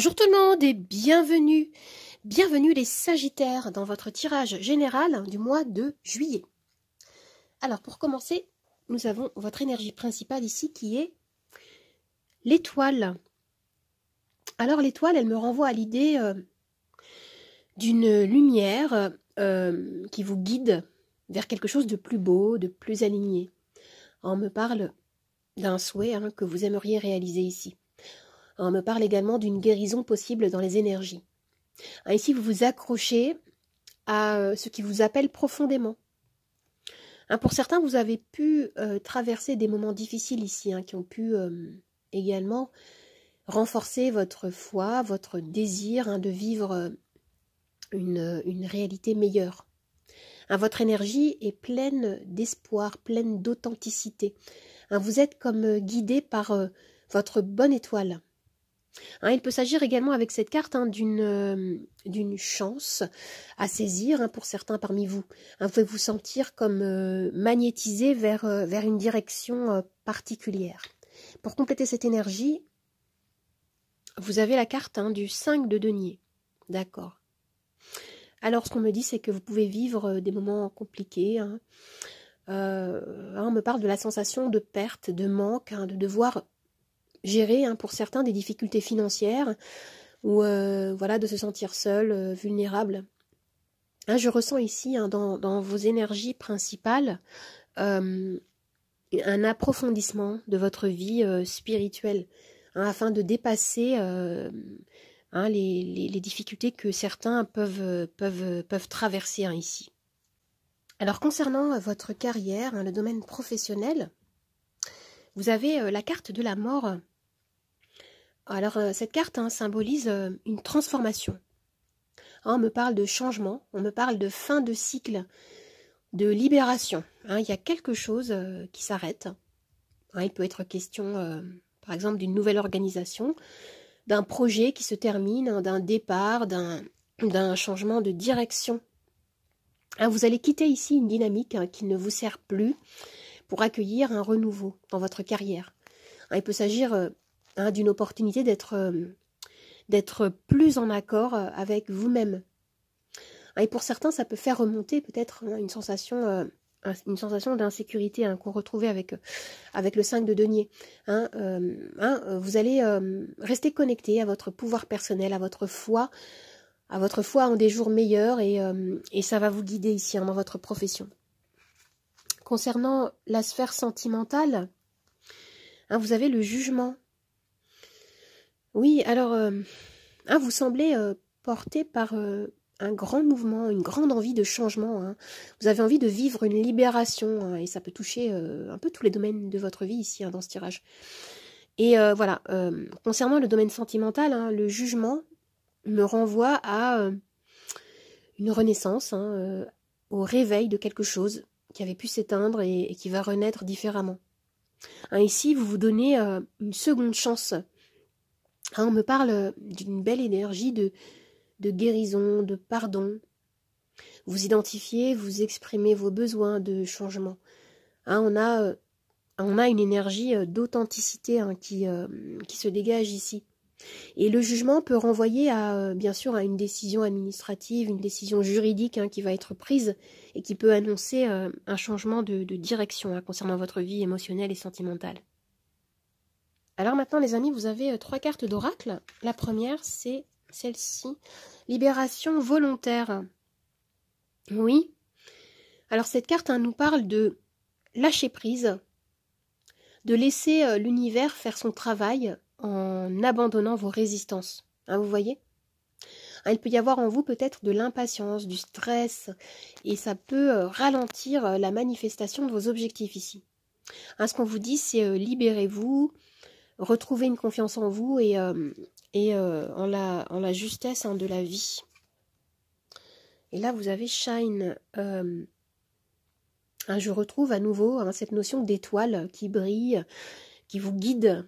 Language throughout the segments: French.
Bonjour tout le monde et bienvenue, bienvenue les Sagittaires dans votre tirage général du mois de juillet. Alors pour commencer, nous avons votre énergie principale ici qui est l'étoile. Alors l'étoile, elle me renvoie à l'idée d'une lumière qui vous guide vers quelque chose de plus beau, de plus aligné. On me parle d'un souhait que vous aimeriez réaliser ici. On me parle également d'une guérison possible dans les énergies. Ici, vous vous accrochez à ce qui vous appelle profondément. Pour certains, vous avez pu traverser des moments difficiles ici, qui ont pu également renforcer votre foi, votre désir de vivre une réalité meilleure. Votre énergie est pleine d'espoir, pleine d'authenticité. Vous êtes comme guidé par votre bonne étoile. Il peut s'agir également avec cette carte d'une chance à saisir pour certains parmi vous. Vous pouvez vous sentir comme magnétisé vers une direction particulière. Pour compléter cette énergie, vous avez la carte du 5 de denier. D'accord. Alors, ce qu'on me dit, c'est que vous pouvez vivre des moments compliqués. On me parle de la sensation de perte, de manque, de devoir gérer pour certains des difficultés financières ou voilà, de se sentir seul, vulnérable. Je ressens ici dans vos énergies principales un approfondissement de votre vie spirituelle afin de dépasser les difficultés que certains peuvent traverser ici. Alors concernant votre carrière, le domaine professionnel, vous avez la carte de la mort. Alors, cette carte symbolise une transformation. On me parle de changement, on me parle de fin de cycle, de libération. Il y a quelque chose qui s'arrête. Il peut être question, par exemple, d'une nouvelle organisation, d'un projet qui se termine, d'un départ, d'un changement de direction. Vous allez quitter ici une dynamique qui ne vous sert plus pour accueillir un renouveau dans votre carrière. Il peut s'agir d'une opportunité d'être plus en accord avec vous-même. Et pour certains, ça peut faire remonter peut-être une sensation d'insécurité qu'on retrouvait avec le 5 de denier. Vous allez rester connecté à votre pouvoir personnel, à votre foi en des jours meilleurs et ça va vous guider ici dans votre profession. Concernant la sphère sentimentale, vous avez le jugement. Oui, alors, vous semblez porté par un grand mouvement, une grande envie de changement. Vous avez envie de vivre une libération, et ça peut toucher un peu tous les domaines de votre vie ici, dans ce tirage. Et voilà, concernant le domaine sentimental, le jugement me renvoie à une renaissance, au réveil de quelque chose qui avait pu s'éteindre et qui va renaître différemment. Ici, vous vous donnez une seconde chance. On me parle d'une belle énergie de guérison, de pardon. Vous identifiez, vous exprimez vos besoins de changement. On a une énergie d'authenticité qui se dégage ici. Et le jugement peut renvoyer bien sûr à une décision administrative, une décision juridique qui va être prise et qui peut annoncer un changement de direction concernant votre vie émotionnelle et sentimentale. Alors maintenant les amis, vous avez 3 cartes d'oracle. La première c'est celle-ci, libération volontaire. Oui, alors cette carte nous parle de lâcher prise, de laisser l'univers faire son travail en abandonnant vos résistances. Vous voyez, il peut y avoir en vous peut-être de l'impatience, du stress, et ça peut ralentir la manifestation de vos objectifs ici. Ce qu'on vous dit, c'est libérez-vous, retrouvez une confiance en vous et en la justesse de la vie. Et là, vous avez Shine. Je retrouve à nouveau cette notion d'étoile qui brille, qui vous guide,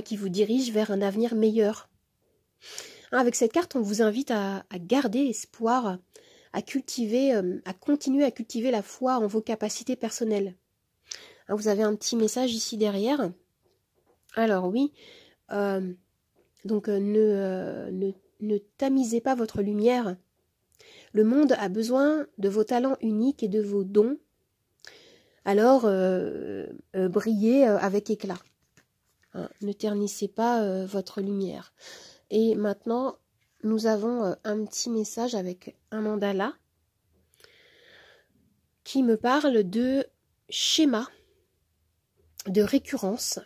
qui vous dirige vers un avenir meilleur. Avec cette carte, on vous invite à garder espoir, à continuer à cultiver la foi en vos capacités personnelles. Vous avez un petit message ici derrière. Alors oui, Donc ne tamisez pas votre lumière. Le monde a besoin de vos talents uniques et de vos dons. Alors, brillez avec éclat. Hein, ne ternissez pas votre lumière. Et maintenant, nous avons un petit message avec un mandala qui me parle de schéma, de récurrence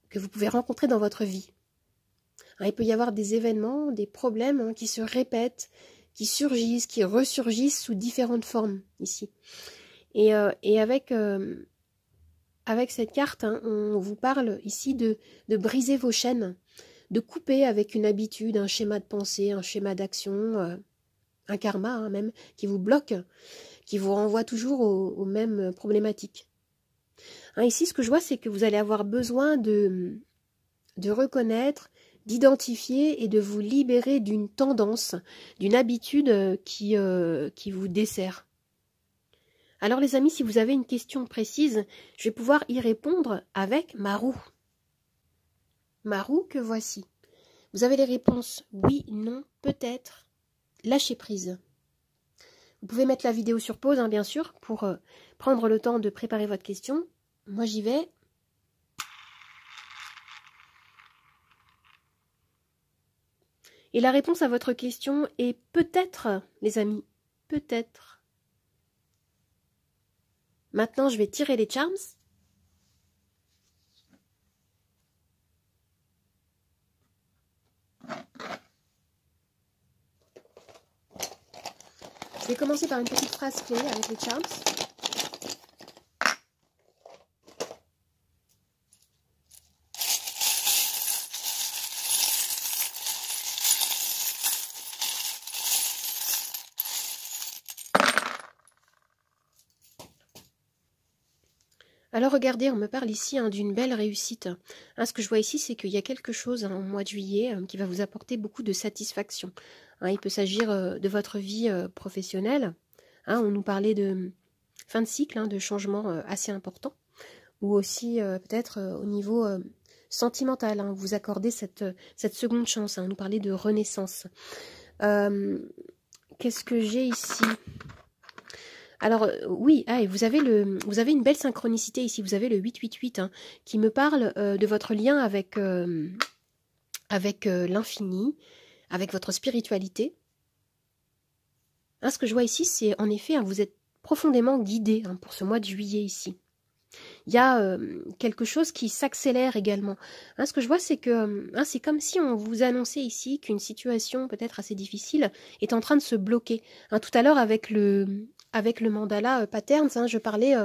que vous pouvez rencontrer dans votre vie. Hein, il peut y avoir des événements, des problèmes qui se répètent, qui surgissent, qui ressurgissent sous différentes formes ici. Et avec cette carte, on vous parle ici de briser vos chaînes, de couper avec une habitude, un schéma de pensée, un schéma d'action, un karma même, qui vous bloque, qui vous renvoie toujours aux mêmes problématiques. Hein, ici, ce que je vois, c'est que vous allez avoir besoin de reconnaître, d'identifier et de vous libérer d'une tendance, d'une habitude qui vous dessert. Alors les amis, si vous avez une question précise, je vais pouvoir y répondre avec ma roue. Ma roue que voici. Vous avez les réponses oui, non, peut-être, lâcher prise. Vous pouvez mettre la vidéo sur pause, bien sûr, pour prendre le temps de préparer votre question. Moi, j'y vais. Et la réponse à votre question est peut-être, les amis, peut-être. Maintenant, je vais tirer les charms. Je vais commencer par une petite phrase clé avec les charms. Alors regardez, on me parle ici d'une belle réussite. Ce que je vois ici, c'est qu'il y a quelque chose au mois de juillet qui va vous apporter beaucoup de satisfaction. Il peut s'agir de votre vie professionnelle. On nous parlait de fin de cycle, de changement assez important. Ou aussi peut-être au niveau sentimental. Vous accordez cette seconde chance. On nous parlait de renaissance. Qu'est-ce que j'ai ici ? Alors oui, et vous avez une belle synchronicité ici, vous avez le 888 qui me parle de votre lien avec l'infini, avec votre spiritualité. Ce que je vois ici, c'est en effet, vous êtes profondément guidé pour ce mois de juillet ici. Il y a quelque chose qui s'accélère également. Ce que je vois, c'est que c'est comme si on vous annonçait ici qu'une situation peut-être assez difficile est en train de se bloquer. Tout à l'heure, avec le mandala patterns, je parlais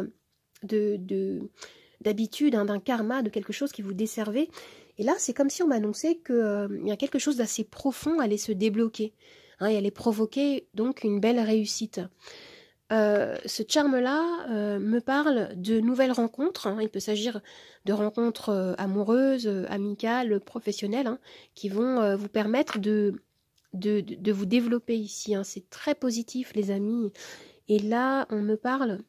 d'habitude, d'un karma, de quelque chose qui vous desservait. Et là, c'est comme si on m'annonçait qu'il y a quelque chose d'assez profond allait se débloquer. Et allait provoquer donc une belle réussite. Ce charme-là me parle de nouvelles rencontres. Il peut s'agir de rencontres amoureuses, amicales, professionnelles, qui vont vous permettre de vous développer ici. C'est très positif, les amis. Et là, on me parle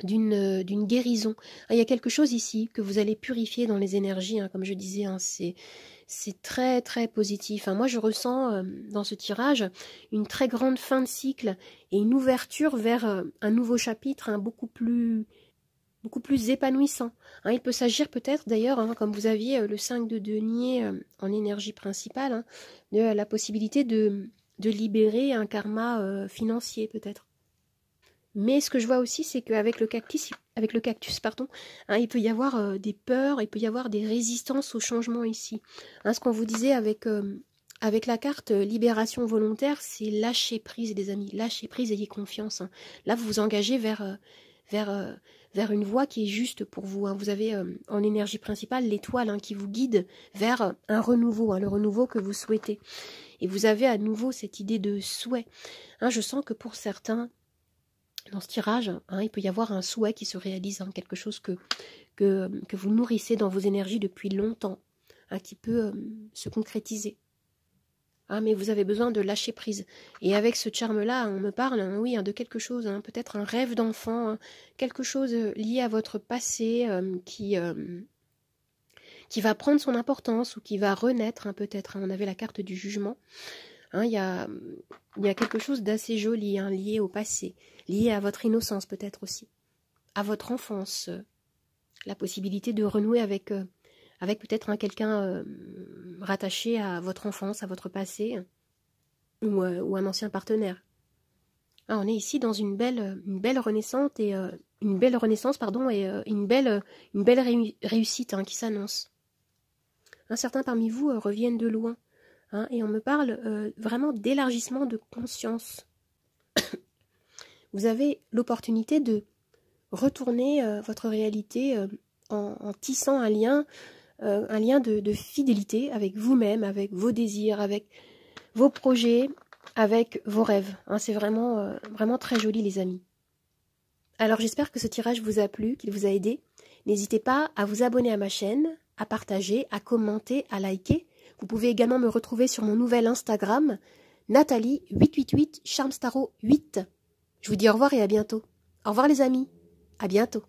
d'une guérison. Il y a quelque chose ici que vous allez purifier dans les énergies, comme je disais, c'est très très positif. Moi, je ressens dans ce tirage une très grande fin de cycle et une ouverture vers un nouveau chapitre beaucoup plus épanouissant. Il peut s'agir peut-être d'ailleurs, comme vous aviez le 5 de denier en énergie principale, de la possibilité de libérer un karma financier peut-être. Mais ce que je vois aussi, c'est qu'avec le cactus, il peut y avoir des peurs, il peut y avoir des résistances au changement ici. Ce qu'on vous disait avec la carte libération volontaire, c'est lâcher prise, les amis. Lâcher prise, ayez confiance. Là, vous vous engagez vers une voie qui est juste pour vous. Vous avez en énergie principale l'étoile qui vous guide vers un renouveau, le renouveau que vous souhaitez. Et vous avez à nouveau cette idée de souhait. Je sens que pour certains, dans ce tirage, il peut y avoir un souhait qui se réalise, quelque chose que vous nourrissez dans vos énergies depuis longtemps, qui peut se concrétiser. Mais vous avez besoin de lâcher prise. Et avec ce charme-là, on me parle, de quelque chose, peut-être un rêve d'enfant, quelque chose lié à votre passé qui qui va prendre son importance ou qui va renaître, hein, peut-être. Hein. On avait la carte du jugement. Hein, il y a quelque chose d'assez joli, hein, lié au passé, lié à votre innocence peut-être aussi, à votre enfance, la possibilité de renouer avec peut-être quelqu'un rattaché à votre enfance, à votre passé, ou un ancien partenaire. Ah, on est ici dans une belle renaissance et une belle réussite, hein, qui s'annonce. Certains parmi vous reviennent de loin, hein, et on me parle vraiment d'élargissement de conscience. Vous avez l'opportunité de retourner votre réalité en tissant un lien de fidélité avec vous-même, avec vos désirs, avec vos projets, avec vos rêves. Hein, c'est vraiment très joli, les amis. Alors j'espère que ce tirage vous a plu, qu'il vous a aidé. N'hésitez pas à vous abonner à ma chaîne, à partager, à commenter, à liker. Vous pouvez également me retrouver sur mon nouvel Instagram, Nathalie888 Charmstaro 8. Je vous dis au revoir et à bientôt. Au revoir les amis, à bientôt.